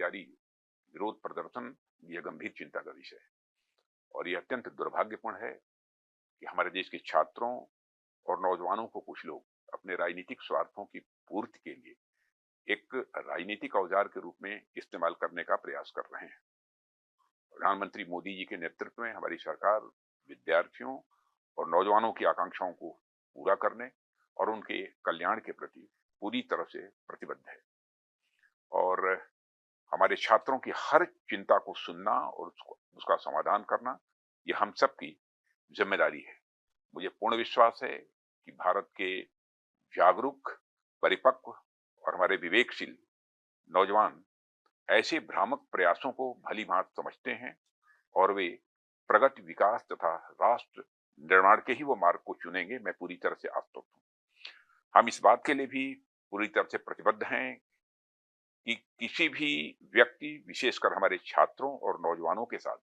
जारी विरोध प्रदर्शन यह गंभीर चिंता का विषय है और यह अत्यंत दुर्भाग्यपूर्ण है कि हमारे देश के छात्रों और नौजवानों को कुछ लोग अपने राजनीतिक स्वार्थों की पूर्ति के लिए एक राजनीतिक औजार के रूप में इस्तेमाल करने का प्रयास कर रहे हैं। प्रधानमंत्री मोदी जी के नेतृत्व में हमारी सरकार विद्यार्थियों और नौजवानों की आकांक्षाओं को पूरा करने और उनके कल्याण के प्रति पूरी तरह से प्रतिबद्ध है और हमारे छात्रों की हर चिंता को सुनना और उसका समाधान करना यह हम सबकी जिम्मेदारी है। मुझे पूर्ण विश्वास है कि भारत के जागरूक, परिपक्व और हमारे विवेकशील नौजवान ऐसे भ्रामक प्रयासों को भलीभांति समझते हैं और वे प्रगति, विकास तथा राष्ट्र निर्माण के ही वो मार्ग को चुनेंगे। मैं पूरी तरह से आश्वस्त हूँ। हम इस बात के लिए भी पूरी तरह से प्रतिबद्ध हैं कि किसी भी व्यक्ति, विशेषकर हमारे छात्रों और नौजवानों के साथ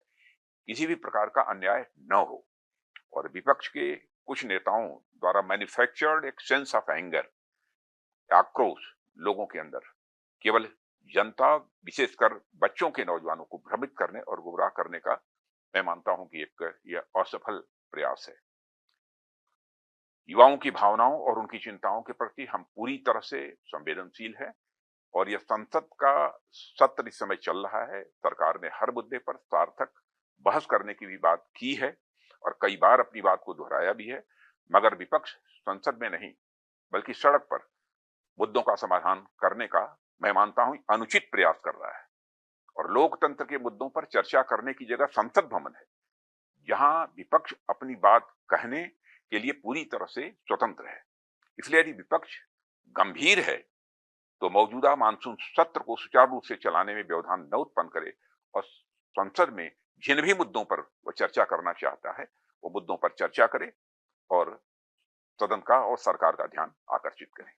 किसी भी प्रकार का अन्याय न हो और विपक्ष के कुछ नेताओं द्वारा मैन्युफैक्चर्ड एक सेंस ऑफ एंगर, आक्रोश लोगों के अंदर केवल जनता, विशेषकर बच्चों के नौजवानों को भ्रमित करने और गुमराह करने का मैं मानता हूं कि यह असफल प्रयास है। युवाओं की भावनाओं और उनकी चिंताओं के प्रति हम पूरी तरह से संवेदनशील हैं और यह संसद का सत्र इस समय चल रहा है। सरकार ने हर मुद्दे पर सार्थक बहस करने की भी बात की है और कई बार अपनी बात को दोहराया भी है, मगर विपक्ष संसद में नहीं बल्कि सड़क पर मुद्दों का समाधान करने का मैं मानता हूं अनुचित प्रयास कर रहा है और लोकतंत्र के मुद्दों पर चर्चा करने की जगह संसद भवन है, जहां विपक्ष अपनी बात कहने के लिए पूरी तरह से स्वतंत्र है। इसलिए यदि विपक्ष गंभीर है तो मौजूदा मानसून सत्र को सुचारू रूप से चलाने में व्यवधान न उत्पन्न करे और संसद में जिन भी मुद्दों पर वह चर्चा करना चाहता है वो मुद्दों पर चर्चा करे और सदन का और सरकार का ध्यान आकर्षित करें।